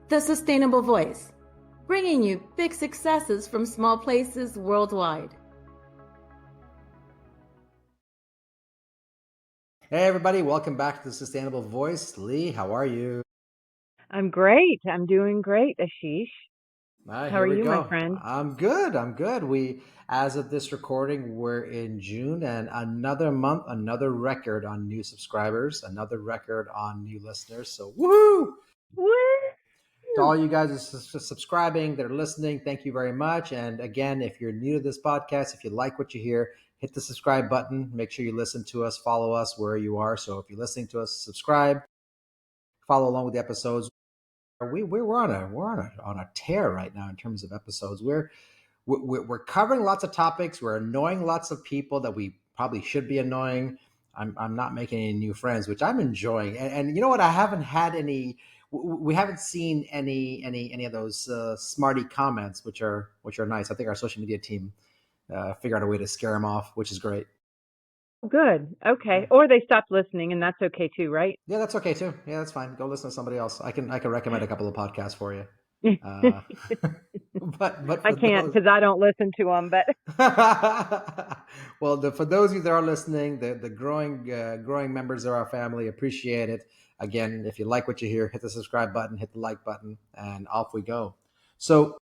The Sustainable Voice, bringing you big successes from small places worldwide. Hey everybody, welcome back to the Sustainable Voice. Leigh, how are you? I'm great. I'm doing great, Ashish. How Here are we you, my go. friend? I'm good. As of this recording, we're in June, and another month, another record on new subscribers, another record on new listeners. So, woohoo! To Woo! all you guys are subscribing, that are listening, thank you very much. And again, if you're new to this podcast, if you like what you hear, hit the subscribe button. Make sure you listen to us, follow us where you are. So if you're listening to us, subscribe, follow along with the episodes. We're on a tear right now in terms of episodes. We're covering lots of topics. We're annoying lots of people that we probably should be annoying. I'm not making any new friends, which I'm enjoying. And you know what? I haven't had any. We haven't seen any of those smarty comments, which are nice. I think our social media team figured out a way to scare them off, which is great. Good. Yeah. Okay. Or they stopped listening, and that's okay too, right? Yeah, that's okay too. Yeah, that's fine. Go listen to somebody else. I can recommend a couple of podcasts for you. Uh, but I for can't those, because I don't listen to them, but well, for those of you that are listening, the growing members of our family, appreciate it. Again, if you like what you hear, hit the subscribe button, hit the like button, and off we go. So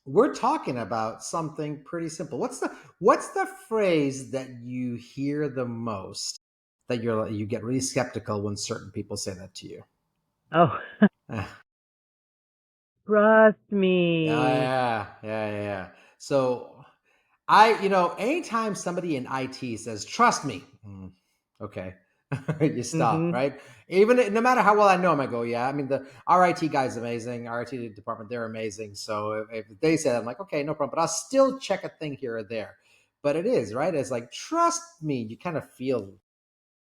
we're talking about something pretty simple. What's the phrase that you hear the most that you get really skeptical when certain people say that to you? oh, Eh, trust yeah, me. yeah. So anytime somebody in IT says, "Trust me," okay, you stop, Mhm. right? Even no matter how well I know them, I go, "Yeah." I mean, our IT guy's amazing. Our IT department, they're amazing. So if they say that, I'm like, "Okay, no problem." But I'll still check a thing here or there. But it is right. It's like, "Trust me." You kind of feel,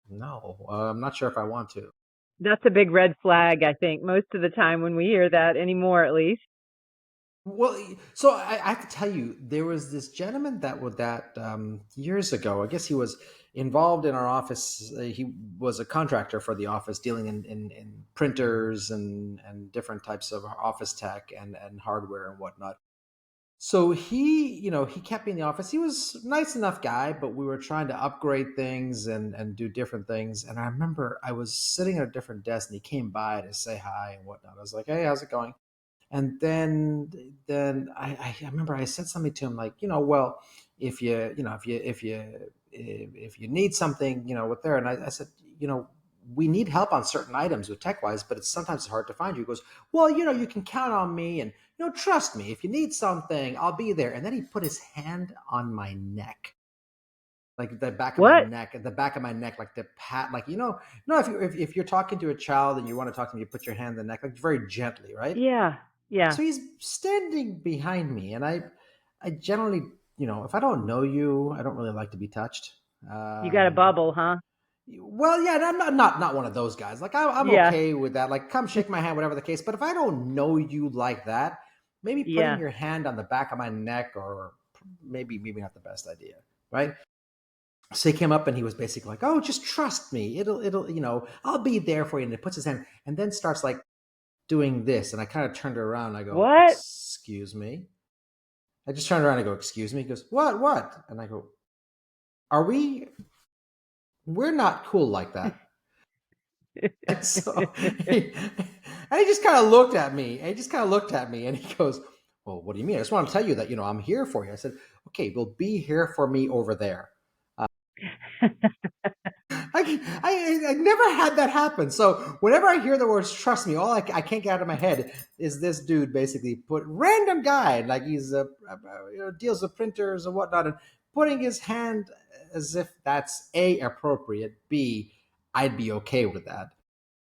no, I'm not sure if I want to. That's a big red flag, I think, most of the time when we hear that anymore, at least. Well, so I have to tell you, there was this gentleman that years ago. I guess he was involved in our office. He was a contractor for the office, dealing in printers and different types of office tech and hardware and whatnot. So he kept me in the office. He was a nice enough guy, but we were trying to upgrade things and do different things. And I remember I was sitting at a different desk, and he came by to say hi and whatnot. I was like, "Hey, how's it going?" And then I remember I said something to him like, well, if you need something, with there. And I said, we need help on certain items with tech wise, but it's sometimes hard to find you. He goes, well, you can count on me, and trust me, if you need something, I'll be there. And then he put his hand on my neck, like the back of my What? neck, at the back of my neck, like the pat, like no, if you're talking to a child and you want to talk to me, you put your hand in the neck, like very gently, right? Yeah. Yeah. So he's standing behind me, and I generally, if I don't know you, I don't really like to be touched. You got a Um, bubble, huh? well, yeah, I'm not one of those guys. Like I'm Yeah. okay with that. Like, come shake my hand, whatever the case. But if I don't know you like that, maybe putting Yeah. your hand on the back of my neck, or maybe not the best idea, right? So he came up and he was basically like, "Oh, just trust me. It'll I'll be there for you." And he puts his hand and then starts like doing this, and I kind of turned around and I go, What? "Excuse me." I just turned around and I go, "Excuse me." He goes, "What?" And I go, "Are we? We're not cool like that." And so he just kind of looked at me. And he just kind of looked at me, and he goes, "Well, what do you mean? I just want to tell you that I'm here for you." I said, "Okay, well, be here for me over there." I never had that happen. So whenever I hear the words "trust me," all I can't get out of my head is this dude basically put random guy, like he's deals with printers and whatnot, and putting his hand as if that's A, appropriate, B, I'd be okay with that,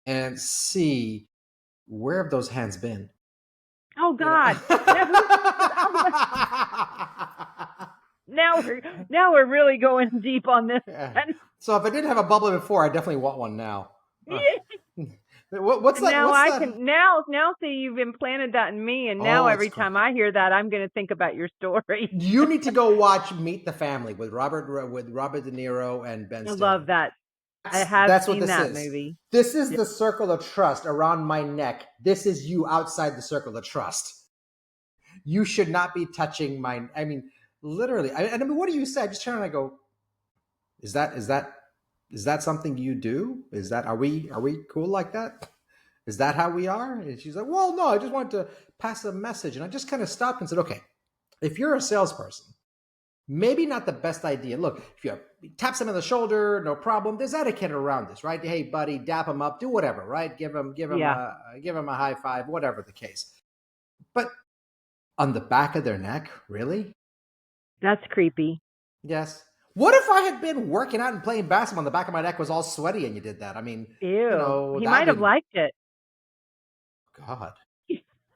and C, where have those hands been? Oh You know. God. Now who? Oh my, now we're really going deep on this Yeah. one. So if I didn't have a bubble before, I definitely want one now. What's And that? now What's I that? can now see you've implanted that in me, and now Oh, it's every great. time I hear that, I'm going to think about your story. You need to go watch Meet the Family with Robert De Niro and Ben I love Stiller. that. I have That's what seen this that is. movie. This is Yeah. the circle of trust around my neck. This is you outside the circle of trust. You should not be touching my. I mean, literally. I mean, what do you say? I just turn and I go, is that something you do? Are we cool like that? Is that how we are? And she's like, well, no, I just wanted to pass a message. And I just kind of stopped and said, okay, if you're a salesperson, maybe not the best idea. Look, if you tap someone on the shoulder, no problem. There's etiquette around this, right? Hey, buddy, dap him up, do whatever, right? Yeah. Give him a high five, whatever the case. But on the back of their neck, really? That's creepy. Yes. What if I had been working out and playing basketball and the back of my neck was all sweaty and you did that? I mean, Ew. He might that'd have be liked it. God.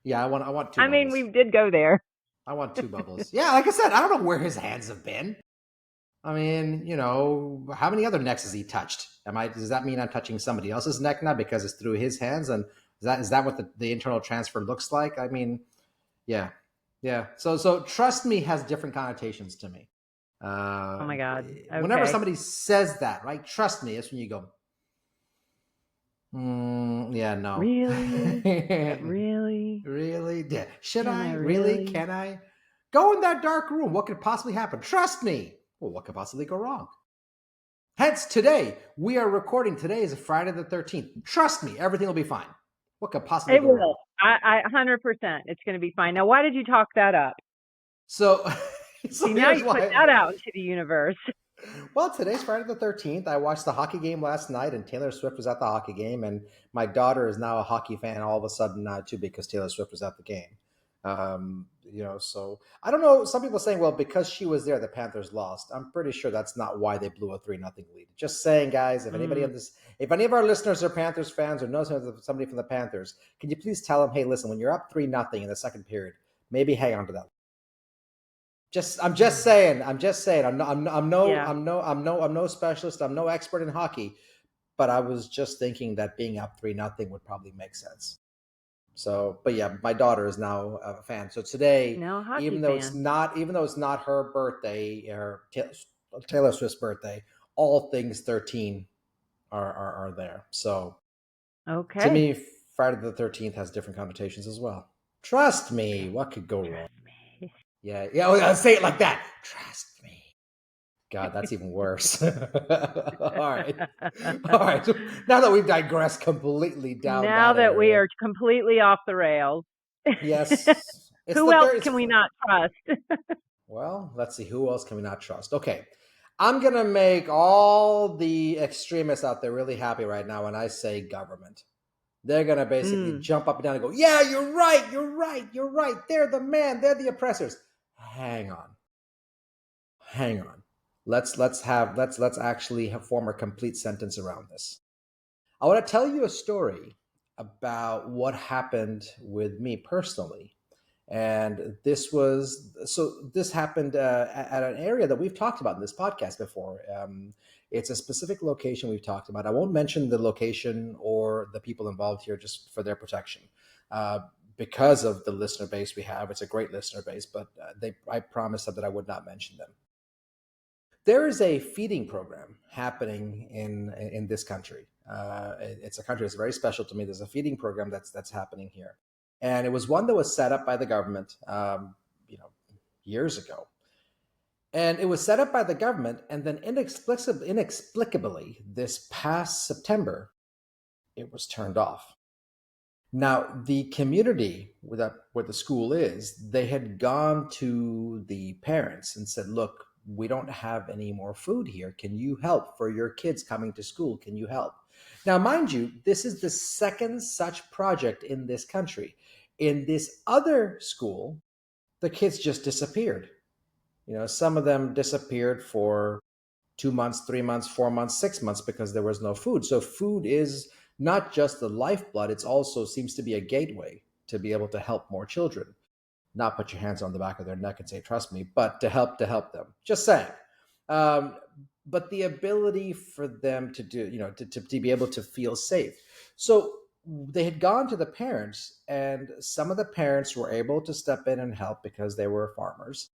Yeah, I want two I mean, bubbles. we did go there. I want two bubbles. Yeah, like I said, I don't know where his hands have been. I mean, how many other necks has he touched? Does that mean I'm touching somebody else's neck now because it's through his hands? And is that what the internal transfer looks like? I mean, yeah. Yeah. So trust me has different connotations to me. Oh my God. Whenever Okay. somebody says that, right? Trust me, that's when you go, yeah, no. Really? Really? Really? Yeah. Should Can I? I Really? really? Can I? Go in that dark room. What could possibly happen? Trust me. Well, what could possibly go wrong? Hence, today, we are recording. Today is Friday the 13th. Trust me, everything will be fine. What could possibly It go wrong? will. I 100%. It's going to be fine. Now, why did you talk that up? So, See, now here's you put why. that out into the universe. Well, today's Friday the 13th. I watched the hockey game last night, and Taylor Swift was at the hockey game, and my daughter is now a hockey fan all of a sudden now, too, because Taylor Swift was at the game. So I don't know. Some people saying, well, because she was there, the Panthers lost. I'm pretty sure that's not why they blew a 3-0 lead. Just saying, guys, if any of our listeners are Panthers fans or knows somebody from the Panthers, can you please tell them, hey, listen, when you're up 3-0 in the second period, maybe hang on to that. I'm just saying. I'm no specialist. I'm no expert in hockey, but I was just thinking that being up 3-0 would probably make sense. So, but yeah, my daughter is now a fan. So today, Now, a hockey even though it's not her birthday or Taylor Swift's birthday, all things 13 are there. So Okay. to me, Friday the 13th has different connotations as well. Trust me, what could go wrong? Trust me. Yeah. I'll say it like that. Trust me. God, that's even worse. All right. So now that we've digressed completely down Now that we area, are completely off the rails. yes. Who else can we not trust? Well, let's see. Who else can we not trust? Okay. I'm going to make all the extremists out there really happy right now when I say government. They're going to basically jump up and down and go, yeah, you're right. They're the man. They're the oppressors. Hang on. Let's actually form a complete sentence around this. I want to tell you a story about what happened with me personally. And this happened at an area that we've talked about in this podcast before. It's a specific location we've talked about. I won't mention the location or the people involved here just for their protection. Because of the listener base we have, it's a great listener base, but I promised them that I would not mention them. There is a feeding program happening in this country. It's a country that's very special to me. There's a feeding program that's happening here, and it was one that was set up by the government, years ago. And it was set up by the government, and then inexplicably, this past September, it was turned off. Now, the community where the school is, they had gone to the parents and said, look, we don't have any more food here. Can you help for your kids coming to school? Can you help? Now, mind you, this is the second such project in this country. In this other school, the kids just disappeared. Some of them disappeared for 2 months, 3 months, 4 months, 6 months because there was no food. So food is not just the lifeblood, it also seems to be a gateway to be able to help more children. Not put your hands on the back of their neck and say, trust me, but to help them. Just saying. But the ability for them to do, to be able to feel safe. So they had gone to the parents, and some of the parents were able to step in and help because they were farmers.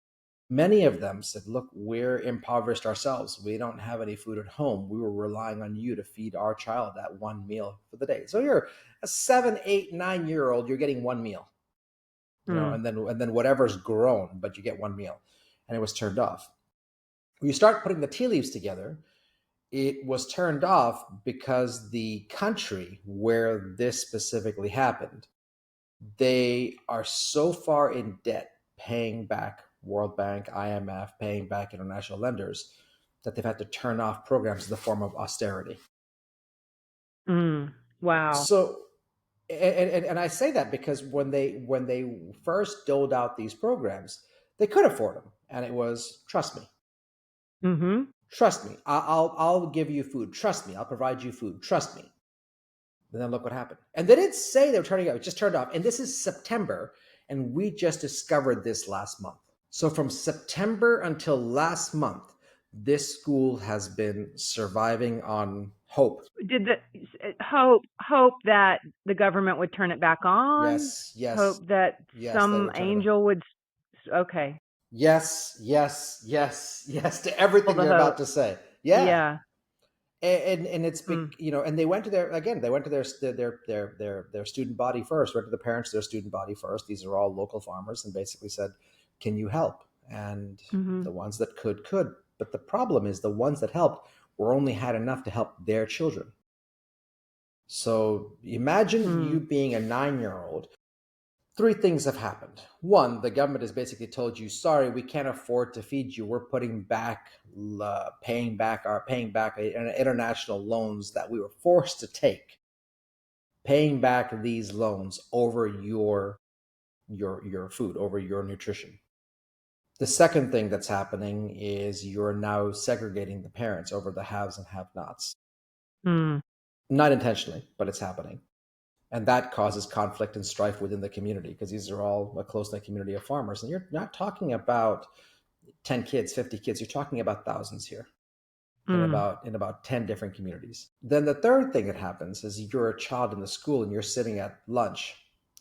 Many of them said, look, we're impoverished ourselves. We don't have any food at home. We were relying on you to feed our child that one meal for the day. So you're a 7, 8, 9 year old, you're getting one meal, Mm. and then whatever's grown, but you get one meal. And it was turned off. When you start putting the tea leaves together, it was turned off because the country where this specifically happened, they are so far in debt, paying back World Bank, IMF, paying back international lenders, that they've had to turn off programs in the form of austerity. Mm. Wow. So, and I say that because when they first doled out these programs, they could afford them, and it was trust me, Mm-hmm. trust me, I'll give you food, trust me, I'll provide you food, trust me. And then look what happened. And they didn't say they were turning it off, it just turned off. And this is September, and we just discovered this last month. So from September until last month, this school has been surviving on hope. Did the hope that the government would turn it back on? Yes, yes, Hope that yes, they some would turn it on. angel would. Okay. Yes, yes, yes, yes to All everything the you're about hope. to say. Yeah. Yeah. And it's Mm. and they went to their student body first, went to the parents of their student body first. These are all local farmers, and basically said, can you help? And Mm-hmm. the ones that could. But the problem is the ones that helped were only had enough to help their children. So imagine you Mm. being a 9-year-old. Three things have happened. One, the government has basically told you, sorry, we can't afford to feed you. We're paying back international loans that we were forced to take, paying back these loans over your food, over your nutrition. The second thing that's happening is you're now segregating the parents over the haves and have-nots. Mm. Not intentionally, but it's happening. And that causes conflict and strife within the community, because these are all a close-knit community of farmers. And you're not talking about 10 kids, 50 kids. You're talking about thousands here Mm. in about 10 different communities. Then the third thing that happens is you're a child in the school and you're sitting at lunch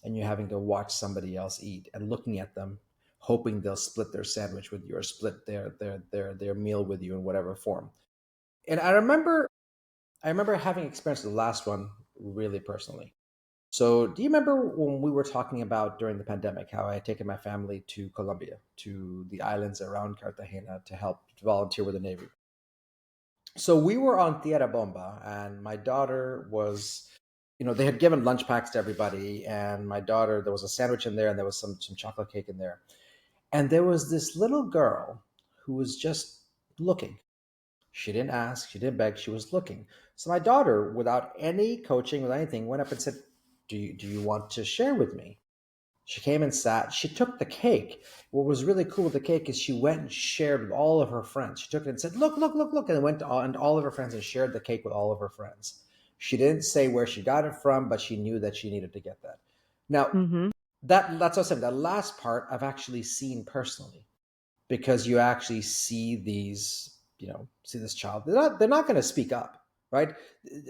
and you're having to watch somebody else eat and looking at them, hoping they'll split their sandwich with you or split their meal with you in whatever form. And I remember having experienced the last one really personally. So, do you remember when we were talking about during the pandemic how I had taken my family to Colombia, to the islands around Cartagena to help to volunteer with the Navy? So, we were on Tierra Bomba, and my daughter was, they had given lunch packs to everybody, and my daughter, there was a sandwich in there, and there was some chocolate cake in there. And there was this little girl who was just looking. She didn't ask, she didn't beg, she was looking. So my daughter, without any coaching, without anything, went up and said, do you want to share with me? She came and sat. She took the cake. What was really cool with the cake is she went and shared with all of her friends. She took it and said, look, look, look, look, and went to all of her friends and shared the cake with all of her friends. She didn't say where she got it from, but she knew that she needed to get that. Now, Mm-hmm. that's awesome. That last part I've actually seen personally, because you actually see see this child. They're not going to speak up, right?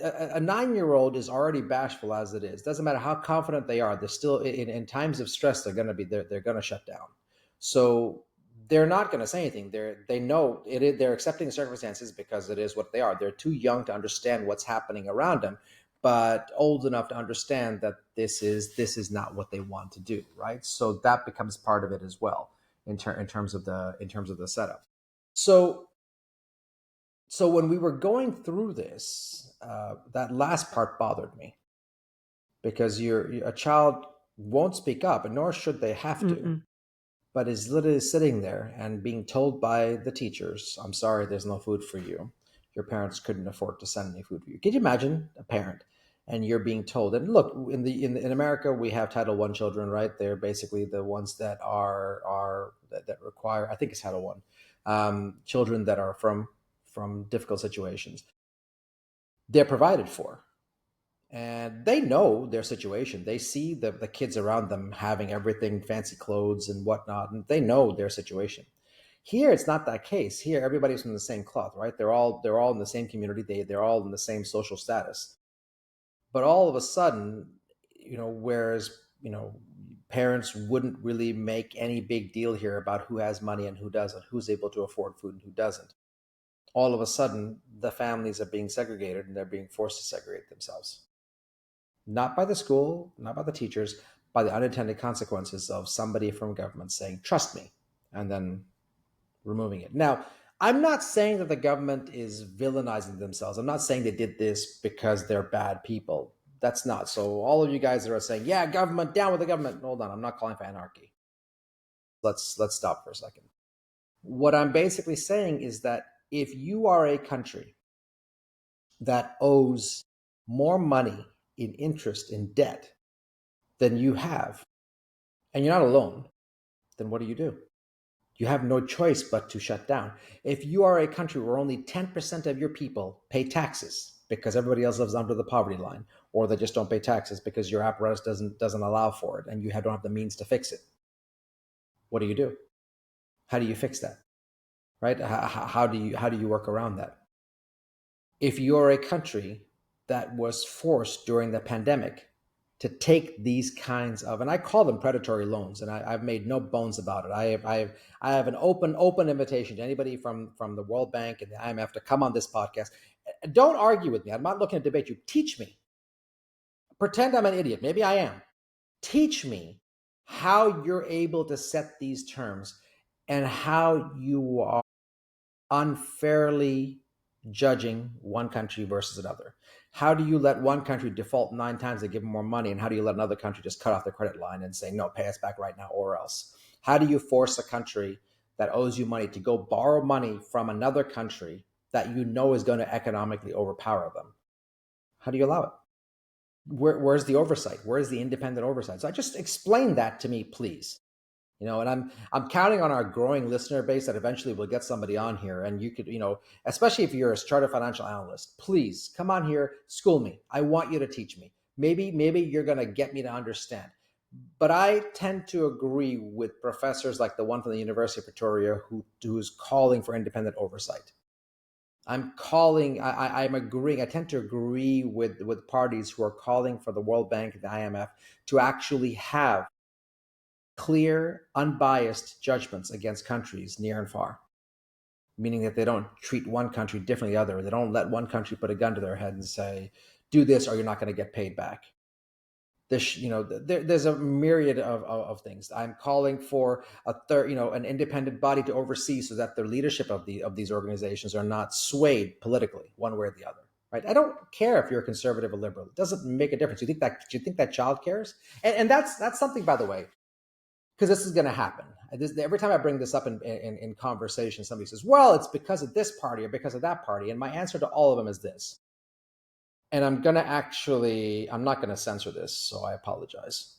A 9-year-old is already bashful as it is. Doesn't matter how confident they are. They're still in times of stress. They're going to shut down. So they're not going to say anything. They know it. They're accepting the circumstances because it is what they are. They're too young to understand what's happening around them, but old enough to understand that this is not what they want to do, right? So that becomes part of it as well in terms of the setup. So when we were going through this, that last part bothered me, because a child won't speak up, and nor should they have to, Mm-mm. but is literally sitting there and being told by the teachers, "I'm sorry, there's no food for you. Your parents couldn't afford to send any food for you." Can you imagine a parent and you're being told? And look, in America, we have Title I children, right? They're basically the ones that that require, I think it's Title I, children that are from difficult situations. They're provided for, and they know their situation. They see the kids around them having everything, fancy clothes and whatnot, and they know their situation. Here, it's not that case. Here, everybody's from the same cloth, right? They're all in the same community. They're all in the same social status. But all of a sudden, whereas parents wouldn't really make any big deal here about who has money and who doesn't, who's able to afford food and who doesn't. All of a sudden, the families are being segregated and they're being forced to segregate themselves. Not by the school, not by the teachers, by the unintended consequences of somebody from government saying, trust me, and then removing it. Now, I'm not saying that the government is villainizing themselves. I'm not saying they did this because they're bad people. That's not. So all of you guys that are saying, yeah, government, down with the government. Hold on, I'm not calling for anarchy. Let's stop for a second. What I'm basically saying is that if you are a country that owes more money in interest in debt than you have, and you're not alone, then what do? You have no choice but to shut down. If you are a country where only 10% of your people pay taxes because everybody else lives under the poverty line, or they just don't pay taxes because your apparatus doesn't allow for it and you don't have the means to fix it, what do? How do you fix that? Right? How do you work around that? If you're a country that was forced during the pandemic to take these kinds of, and I call them predatory loans, and I've made no bones about it. I have an open invitation to anybody from the World Bank and the IMF to come on this podcast. Don't argue with me. I'm not looking to debate you. Teach me. Pretend I'm an idiot. Maybe I am. Teach me how you're able to set these terms and how you are unfairly judging one country versus another. How do you let one country default 9 times to give them more money, and how do you let another country just cut off their credit line and say, no, pay us back right now or else? How do you force a country that owes you money to go borrow money from another country that you know is going to economically overpower them? How do you allow it? Where's the oversight? Where's the independent oversight? So I just explain that to me, please. And I'm counting on our growing listener base that eventually we'll get somebody on here, and you could, especially if you're a chartered financial analyst, please come on here, school me. I want you to teach me. Maybe you're going to get me to understand. But I tend to agree with professors like the one from the University of Pretoria who's calling for independent oversight. I'm agreeing. I tend to agree with parties who are calling for the World Bank and the IMF to actually have clear, unbiased judgments against countries near and far, meaning that they don't treat one country differently than the other. They don't let one country put a gun to their head and say, do this or you're not going to get paid back. There's a myriad of things. I'm calling for an independent body to oversee so that the leadership of these organizations are not swayed politically one way or the other. Right? I don't care if you're a conservative or liberal. It doesn't make a difference. Do you think that child cares? And that's something, by the way, because this is going to happen. Every time I bring this up in conversation, somebody says, well, it's because of this party or because of that party. And my answer to all of them is this. And I'm not going to censor this, so I apologize.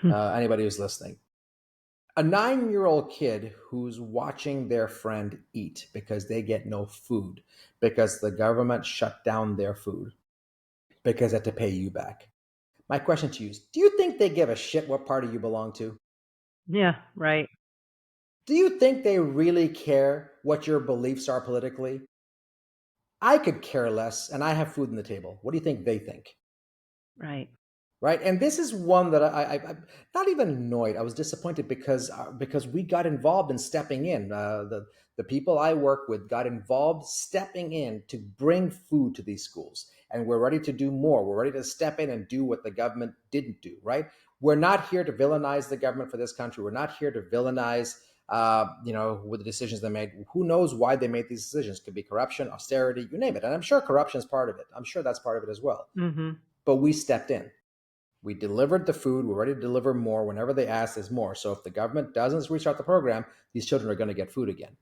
Anybody who's listening. A 9-year-old kid who's watching their friend eat because they get no food, because the government shut down their food, because they had to pay you back. My question to you is, do you think they give a shit what party you belong to? Yeah, right. Do you think they really care what your beliefs are politically? I could care less, and I have food on the table. What do you think they think? Right. Right. And this is one that I'm not even annoyed. I was disappointed because we got involved in stepping in. The people I work with got involved stepping in to bring food to these schools. And we're ready to do more. We're ready to step in and do what the government didn't do. Right. We're not here to villainize the government for this country. We're not here to villainize, with the decisions they made. Who knows why they made these decisions? Could be corruption, austerity, you name it. And I'm sure corruption is part of it. I'm sure that's part of it as well. Mm-hmm. But we stepped in. We delivered the food. We're ready to deliver more. Whenever they ask, there's more. So if the government doesn't restart the program, these children are going to get food again.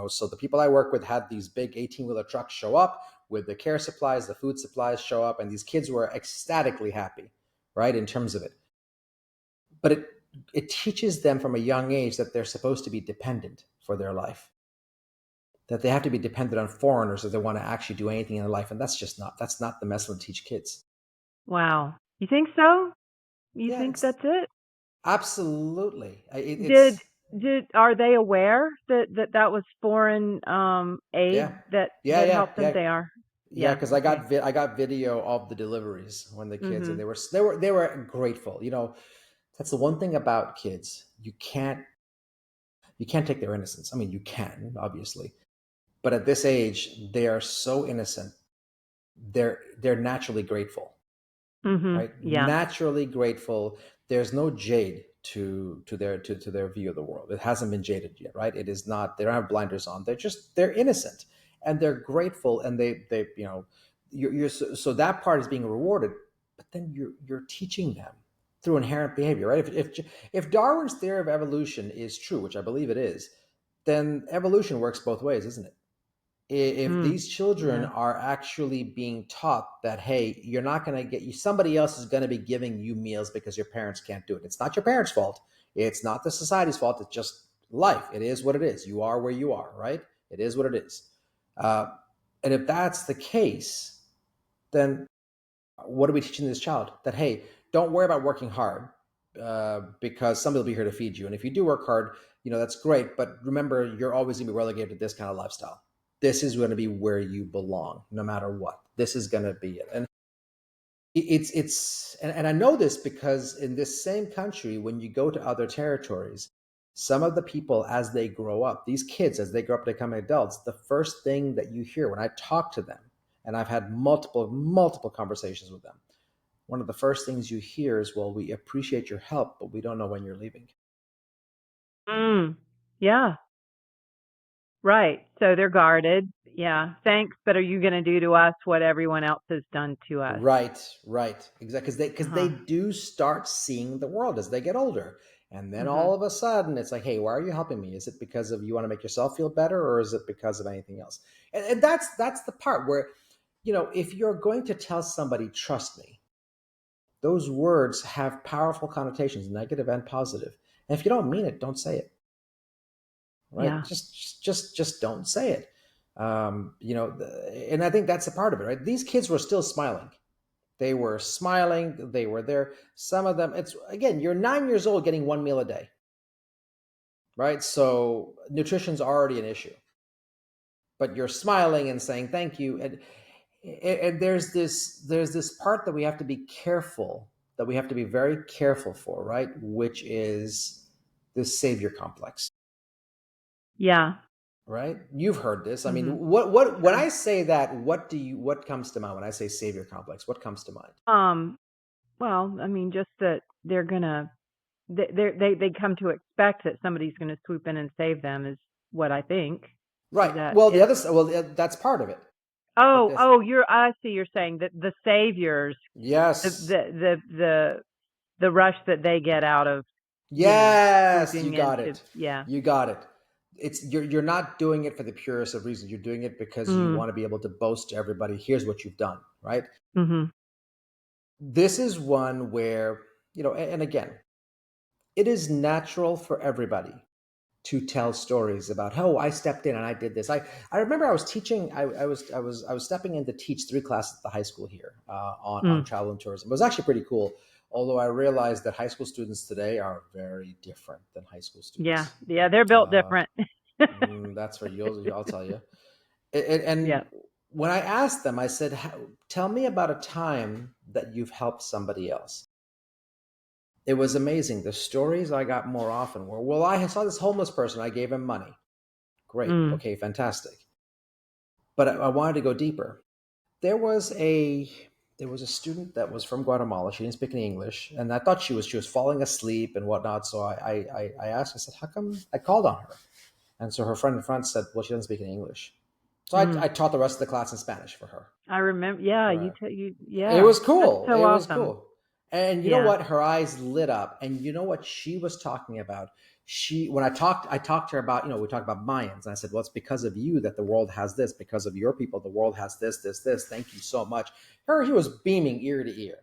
So the people I work with had these big 18-wheeler trucks show up with the care supplies, the food supplies show up, and these kids were ecstatically happy, right, in terms of it. But it teaches them from a young age that they're supposed to be dependent for their life, that they have to be dependent on foreigners if they want to actually do anything in their life. And that's not the message to teach kids. Wow. You think so? You Yeah, think that's it? absolutely. Are they aware that was foreign aid that helped them? They are. Yeah, because I okay. got video of the deliveries when the kids, Mm-hmm. and they were grateful. That's the one thing about kids. You can't take their innocence. I mean, you can, obviously, but at this age, they are so innocent. They're naturally grateful, right? Yeah. Naturally grateful. There's no jade to their view of the world. It hasn't been jaded yet, right? It is not. They don't have blinders on. They're innocent, and they're grateful, and they you're so that part is being rewarded, but then you're teaching them through inherent behavior, right? If Darwin's theory of evolution is true, which I believe it is, then evolution works both ways, isn't it? If these children Yeah. are actually being taught that, hey, you're not going to get you, somebody else is going to be giving you meals because your parents can't do it. It's not your parents' fault. It's not the society's fault. It's just life. It is what it is. You are where you are, right? It is what it is. Uh, and if that's the case, then what are we teaching this child? That, hey, don't worry about working hard because somebody will be here to feed you. And if you do work hard, that's great. But remember, you're always going to be relegated to this kind of lifestyle. This is going to be where you belong, no matter what. This is going to be it. And and I know this because in this same country, when you go to other territories, some of the people, as they grow up, these kids, as they grow up to become adults, the first thing that you hear when I talk to them, and I've had multiple conversations with them, one of the first things you hear is, well, we appreciate your help, but we don't know when you're leaving. Yeah. Right. So they're guarded. Yeah. Thanks, but are you going to do to us what everyone else has done to us? Right. Exactly. Because they do start seeing the world as they get older. And then all of a sudden it's like, hey, why are you helping me? Is it because of you want to make yourself feel better, or is it because of anything else? And that's the part where, if you're going to tell somebody, trust me, those words have powerful connotations, negative and positive. And if you don't mean it, don't say it. Right? Yeah. Just don't say it. And I think that's a part of it, right? These kids were still smiling. They were smiling. They were there. Some of them, it's again, you're 9 years old getting one meal a day, right? So nutrition's already an issue, but you're smiling and saying thank you. And there's this part that we have to be careful, that we have to be very careful for, right? Which is this savior complex. Yeah. Right? You've heard this. I mean, what when I say that, what comes to mind when I say savior complex? What comes to mind? Well, I mean, just that they're gonna they come to expect that somebody's going to swoop in and save them is what I think. Right. That Well, it, that's part of it. I see. You're saying that the saviors, the Yes. the the the rush that they get out of, Yes, you swooping got into, it. yeah. You got it. It's you're not doing it for the purest of reasons. You're doing it because you want to be able to boast to everybody, here's what you've done, right? This is one where, and again, it is natural for everybody to tell stories about, oh, I stepped in and I did this. I remember I was teaching. I was stepping in to teach 3 classes at the high school here on travel and tourism. It was actually pretty cool. Although I realized that high school students today are very different than high school students. Yeah, they're built different. That's for you. I'll tell you. And when I asked them, I said, tell me about a time that you've helped somebody else. It was amazing. The stories I got more often were, well, I saw this homeless person. I gave him money. Great. Okay, fantastic. But I wanted to go deeper. There was a student that was from Guatemala. She didn't speak any English, and I thought she was falling asleep and whatnot. So I asked. I said, "How come?" I called on her, and so her friend in front said, "Well, she doesn't speak any English." So I taught the rest of the class in Spanish for her. I remember. Yeah, Right. yeah. It was cool. That's so It was awesome. cool. And you know what? Her eyes lit up. And you know what she was talking about? When I talked to her about, we talked about Mayans. And I said, well, it's because of you that the world has this. Because of your people, the world has this. Thank you so much. She was beaming ear to ear.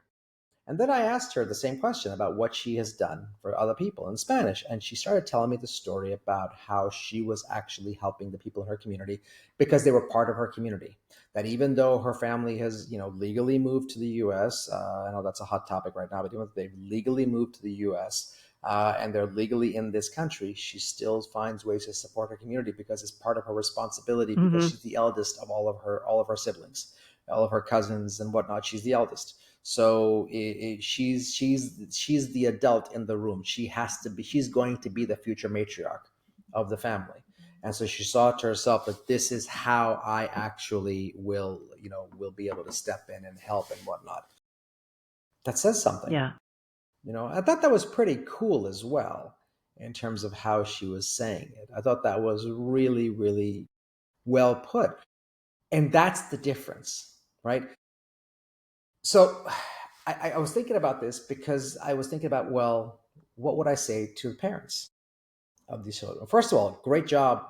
And then I asked her the same question about what she has done for other people in Spanish. And she started telling me the story about how she was actually helping the people in her community because they were part of her community. That even though her family has, legally moved to the U.S., I know that's a hot topic right now, but even if they've legally moved to the U.S., and they're legally in this country, she still finds ways to support her community because it's part of her responsibility because she's the eldest of all of her siblings, all of her cousins and whatnot. She's the eldest. So she's the adult in the room. She's going to be the future matriarch of the family. And so she saw to herself that this is how I actually will be able to step in and help and whatnot. That says something. Yeah. I thought that was pretty cool as well in terms of how she was saying it. I thought that was really, really well put. And that's the difference, right? So I was thinking about this because I was thinking about, well, what would I say to the parents of these children? First of all, great job,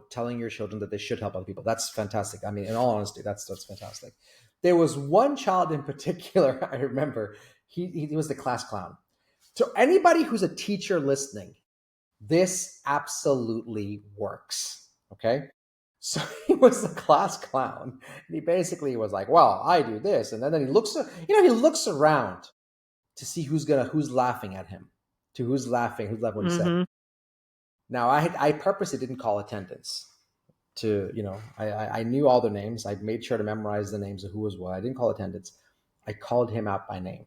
telling your children that they should help other people. That's fantastic. I mean, in all honesty, that's fantastic. There was one child in particular, I remember, he was the class clown. To anybody who's a teacher listening, this absolutely works. Okay. So he was the class clown. And he basically was like, well, I do this. And then he looks around to see who's laughing at him, who's laughing what he said. Mm-hmm. Now I purposely didn't call attendance I knew all their names. I made sure to memorize the names of who was what. I didn't call attendance. I called him out by name.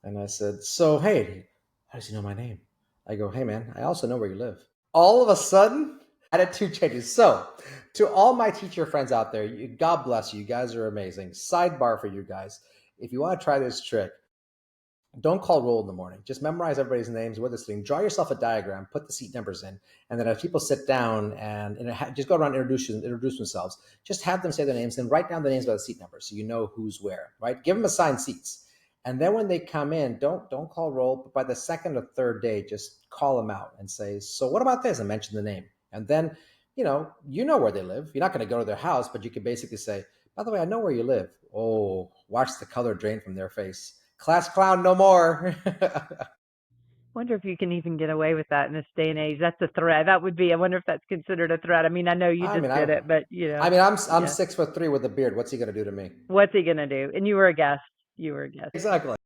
And I said, so, hey, how does he know my name? I go, hey, man, I also know where you live. All of a sudden, attitude changes. So, to all my teacher friends out there, God bless you. You guys are amazing. Sidebar for you guys. If you want to try this trick, don't call roll in the morning. Just memorize everybody's names, where they're sitting. Draw yourself a diagram, put the seat numbers in, and then as people sit down and just go around and introduce themselves, just have them say their names, then write down the names by the seat numbers so you know who's where, right? Give them assigned seats. And then when they come in, don't call roll, but by the second or third day, just call them out and say, so what about this? And mention the name. And then, you know where they live. You're not going to go to their house, but you can basically say, by the way, I know where you live. Oh, watch the color drain from their face. Class clown no more. Wonder if you can even get away with that in this day and age. That's a threat. That would be. I wonder if that's considered a threat. I mean, I know you just did it, but I'm yeah. 6'3" with a beard. What's he gonna do to me? What's he gonna do? And you were a guest. You were a guest. Exactly.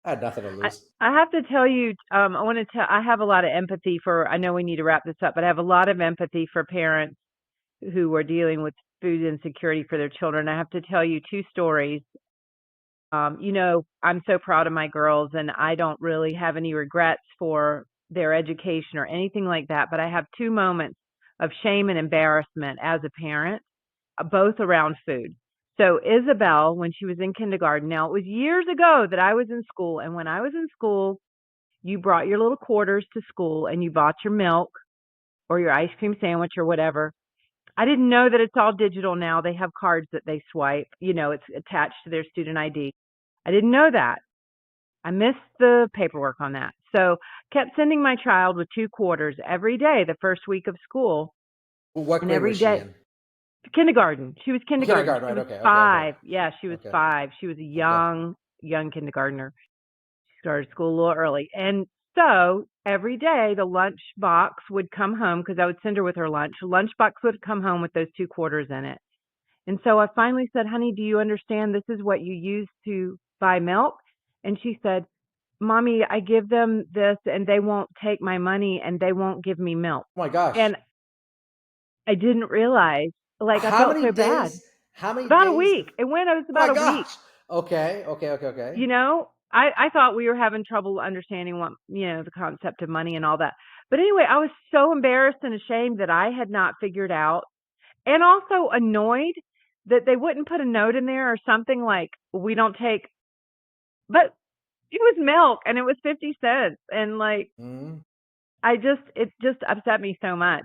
I had nothing to lose. I have to tell you, I have a lot of empathy for. I know we need to wrap this up, but I have a lot of empathy for parents who are dealing with food insecurity for their children. I have to tell you two stories. I'm so proud of my girls, and I don't really have any regrets for their education or anything like that. But I have two moments of shame and embarrassment as a parent, both around food. So Isabel, when she was in kindergarten, now it was years ago that I was in school, and when I was in school, you brought your little quarters to school and you bought your milk or your ice cream sandwich or whatever. I didn't know that it's all digital now. They have cards that they swipe, it's attached to their student ID. I didn't know that. I missed the paperwork on that. So kept sending my child with 2 quarters every day the first week of school. Well, what and grade every was she day, in? Kindergarten. She was kindergarten. Kindergarten, She right? was Okay. 5. Yeah, she was Okay. 5. She was a young kindergartner. She started school a little early. And so every day the lunch box would come home because I would send her with her lunch. Lunch box would come home with those 2 quarters in it. And so I finally said, honey, do you understand this is what you use to buy milk? And she said, Mommy, I give them this and they won't take my money and they won't give me milk. Oh my gosh. And I didn't realize, I felt so bad. How many About days? a week. It was about Oh my a week. gosh. Okay. I thought we were having trouble understanding what, the concept of money and all that. But anyway, I was so embarrassed and ashamed that I had not figured out, and also annoyed that they wouldn't put a note in there or something like, we don't take, but it was milk and it was 50 cents. And it just upset me so much.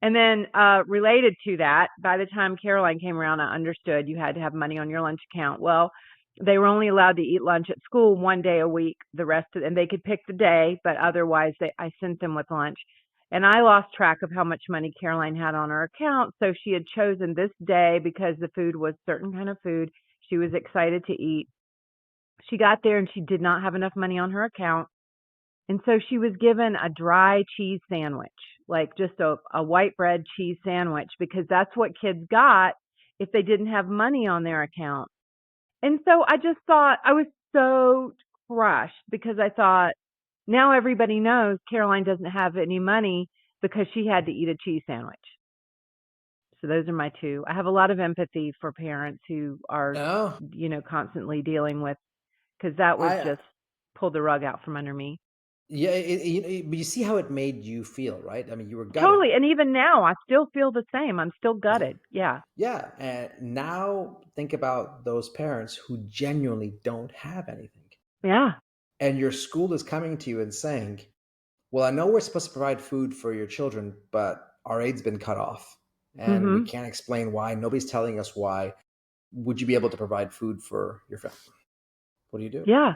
And then related to that, by the time Caroline came around, I understood you had to have money on your lunch account. Well, they were only allowed to eat lunch at school 1 day a week. And they could pick the day, but otherwise I sent them with lunch. And I lost track of how much money Caroline had on her account. So she had chosen this day because the food was certain kind of food she was excited to eat. She got there and she did not have enough money on her account. And so she was given a dry cheese sandwich, like just a white bread cheese sandwich, because that's what kids got if they didn't have money on their account. And so I just thought, I was so crushed because I thought, now everybody knows Caroline doesn't have any money because she had to eat a cheese sandwich. So those are my two. I have a lot of empathy for parents who are, constantly dealing with because that would I just pull the rug out from under me. Yeah, but you see how it made you feel, right? I mean, you were gutted. Totally. And even now, I still feel the same. I'm still Yeah. gutted. Yeah. Yeah, and now think about those parents who genuinely don't have anything. Yeah. And your school is coming to you and saying, well, I know we're supposed to provide food for your children, but our aid's been cut off and we Mm-hmm. can't explain why. Nobody's telling us why. Would you be able to provide food for your family? What do you do? Yeah.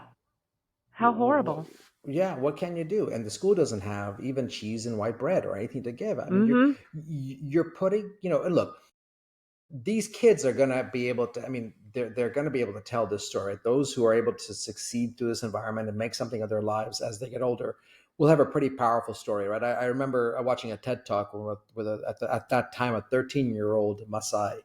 How What, horrible. yeah, what can you do? And the school doesn't have even cheese and white bread or anything to give. I mean, Mm-hmm. you're putting, and look, these kids are going to be able to, I mean, they're going to be able to tell this story. Those who are able to succeed through this environment and make something of their lives as they get older will have a pretty powerful story, right? I remember watching a TED talk at that time, a 13-year-old Maasai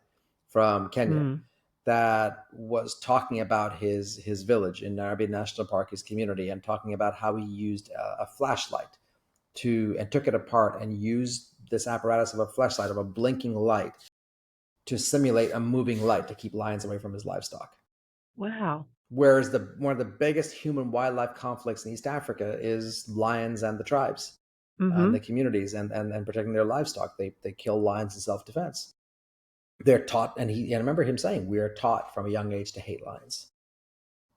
from Kenya Mm. that was talking about his village in Nairobi National Park, his community, and talking about how he used a flashlight and took it apart and used this apparatus of a flashlight, of a blinking light, to simulate a moving light to keep lions away from his livestock. Wow. Whereas one of the biggest human wildlife conflicts in East Africa is lions and the tribes and Mm-hmm. the communities and protecting their livestock. They kill lions in self-defense. They're taught, and I remember him saying, we are taught from a young age to hate lions,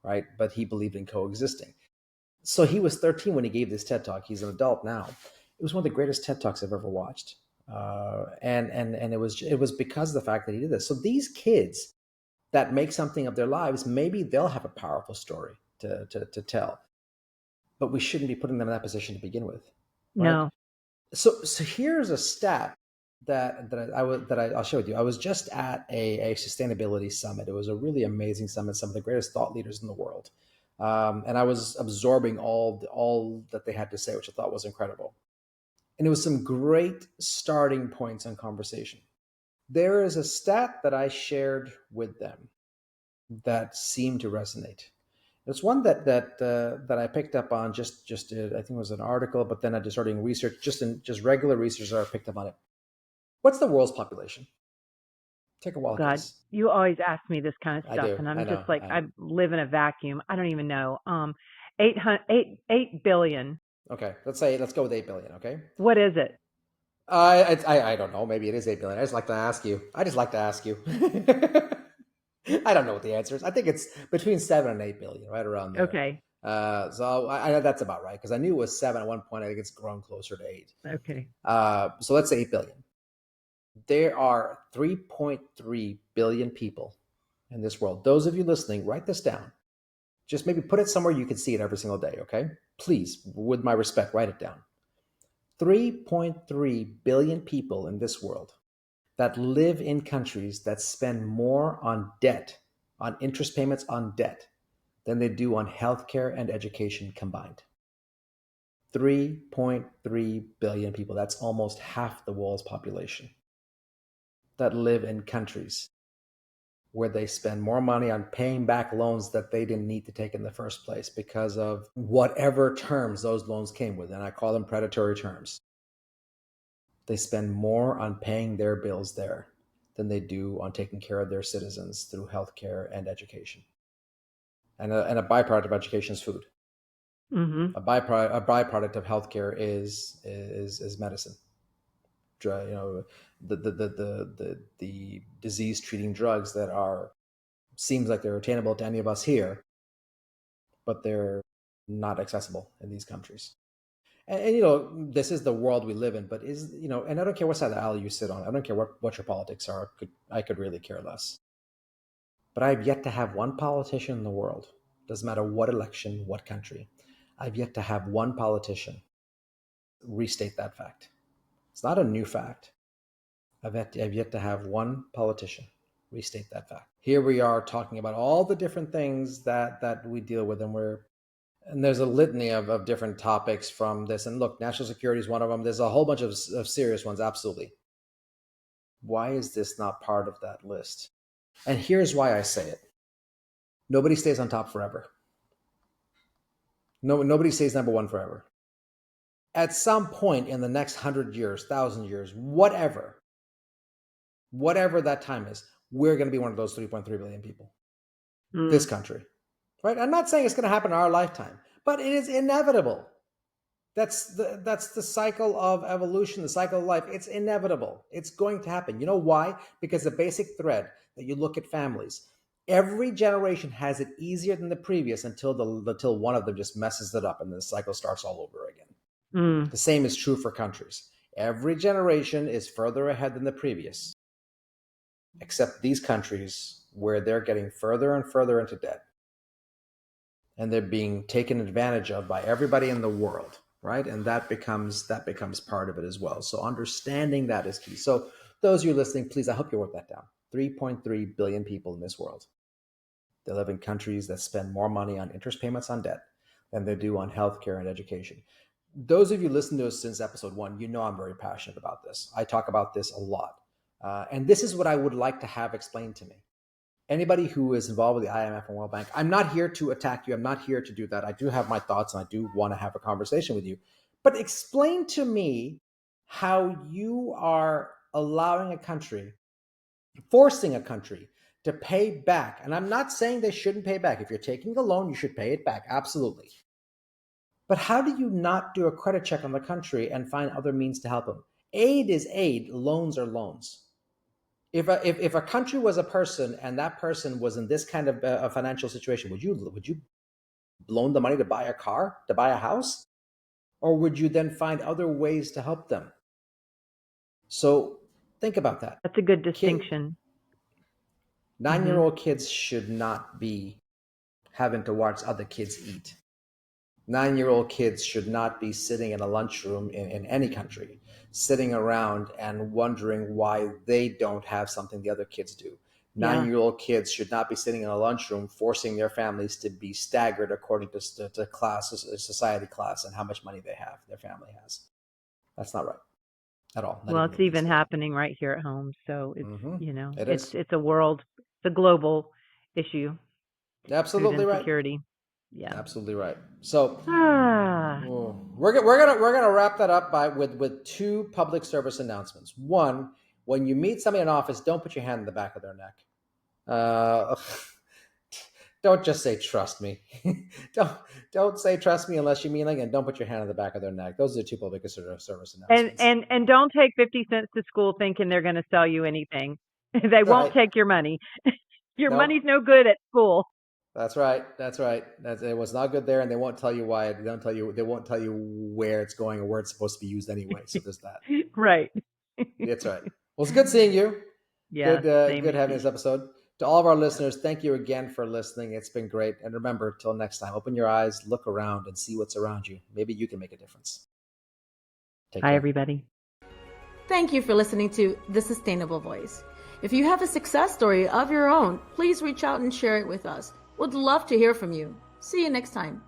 right? But he believed in coexisting. So he was 13 when he gave this TED talk. He's an adult now. It was one of the greatest TED talks I've ever watched. And it was because of the fact that he did this. So these kids that make something of their lives, maybe they'll have a powerful story to tell. But we shouldn't be putting them in that position to begin with, right? No. So here's a stat I'll share with you. I was just at a sustainability summit. It was a really amazing summit. Some of the greatest thought leaders in the world, and I was absorbing all that they had to say, which I thought was incredible. And it was some great starting points on conversation. There is a stat that I shared with them that seemed to resonate. It's one that I picked up on just I think it was an article, but then I just started doing research, just regular research that I picked up on it. What's the world's population? Take a wild God, guess. you always ask me this kind of I stuff, do. and I I'm know. just like, I live in a vacuum. I don't even know. 8 billion. Okay, let's go with 8 billion. Okay. What is it? I don't know. Maybe it is 8 billion. I just like to ask you. I don't know what the answer is. I think it's between 7 and 8 billion, right around there. Okay. So I know that's about right because I knew it was 7 at one point. I think it's grown closer to 8. Okay. So let's say 8 billion. There are 3.3 billion people in this world. Those of you listening, write this down. Just maybe put it somewhere you can see it every single day, okay? Please, with my respect, write it down. 3.3 billion people in this world that live in countries that spend more on debt, on interest payments on debt, than they do on healthcare and education combined. 3.3 billion people. That's almost half the world's population that live in countries where they spend more money on paying back loans that they didn't need to take in the first place because of whatever terms those loans came with. And I call them predatory terms. They spend more on paying their bills there than they do on taking care of their citizens through healthcare and education. And a byproduct of education is food. Mm-hmm. A byproduct of healthcare is medicine. The disease treating drugs that seems like they're attainable to any of us here, but they're not accessible in these countries. And this is the world we live in, but and I don't care what side of the aisle you sit on. I don't care what your politics are. I could really care less. But I've yet to have one politician in the world, doesn't matter what election, what country, I've yet to have one politician restate that fact. It's not a new fact. I've yet to have one politician restate that fact. Here we are talking about all the different things that we deal with, and there's a litany of different topics from this. And look, national security is one of them. There's a whole bunch of serious ones, absolutely. Why is this not part of that list? And here's why I say it. Nobody stays on top forever. Nobody stays number one forever. At some point in the next 100 years, 1,000 years, whatever that time is, we're going to be one of those 3.3 billion people. This country. right? I'm not saying it's going to happen in our lifetime, but it is inevitable. That's the cycle of evolution, the cycle of life. It's inevitable. It's going to happen. You know why? Because the basic thread that you look at families, every generation has it easier than the previous until one of them just messes it up and the cycle starts all over again. Mm. The same is true for countries. Every generation is further ahead than the previous, except these countries where they're getting further and further into debt. And they're being taken advantage of by everybody in the world, right? And that becomes part of it as well. So understanding that is key. So those of you listening, please, I hope you wrote that down. 3.3 billion people in this world. They live in countries that spend more money on interest payments on debt than they do on healthcare and education. Those of you listening to us since episode 1, you know I'm very passionate about this. I talk about this a lot. And this is what I would like to have explained to me. Anybody who is involved with the IMF and World Bank, I'm not here to attack you. I'm not here to do that. I do have my thoughts and I do want to have a conversation with you. But explain to me how you are allowing a country, forcing a country to pay back. And I'm not saying they shouldn't pay back. If you're taking a loan, you should pay it back. Absolutely. But how do you not do a credit check on the country and find other means to help them? Aid is aid. Loans are loans. If a country was a person and that person was in this kind of a financial situation, would you loan the money to buy a car, to buy a house? Or would you then find other ways to help them? So think about that. That's a good distinction. 9-year-old kids should not be having to watch other kids eat. 9-year-old kids should not be sitting in a lunchroom in any country, sitting around and wondering why they don't have something the other kids do. 9-year-old kids should not be sitting in a lunchroom forcing their families to be staggered according to class, society class, and how much money their family has. That's not right at all. Well, it's even happening right here at home. So it's, it's a global issue. Absolutely right. Insecurity. Yeah, absolutely right. So we're gonna wrap that up with 2 public service announcements. One, when you meet somebody in office, don't put your hand in the back of their neck. Don't just say trust me. don't say trust me unless you mean it, and don't put your hand in the back of their neck. Those are the 2 public service announcements. And don't take 50 cents to school thinking they're going to sell you anything. They won't take your money. Your money's no good at school. That's right. It was not good there, and they won't tell you why. They won't tell you where it's going or where it's supposed to be used anyway. So there's that. Right. That's right. Well, it's good seeing you. Yeah. Good having this episode. To all of our listeners, thank you again for listening. It's been great. And remember, till next time, open your eyes, look around, and see what's around you. Maybe you can make a difference. Take care. Bye, everybody. Thank you for listening to The Sustainable Voice. If you have a success story of your own, please reach out and share it with us. Would love to hear from you. See you next time.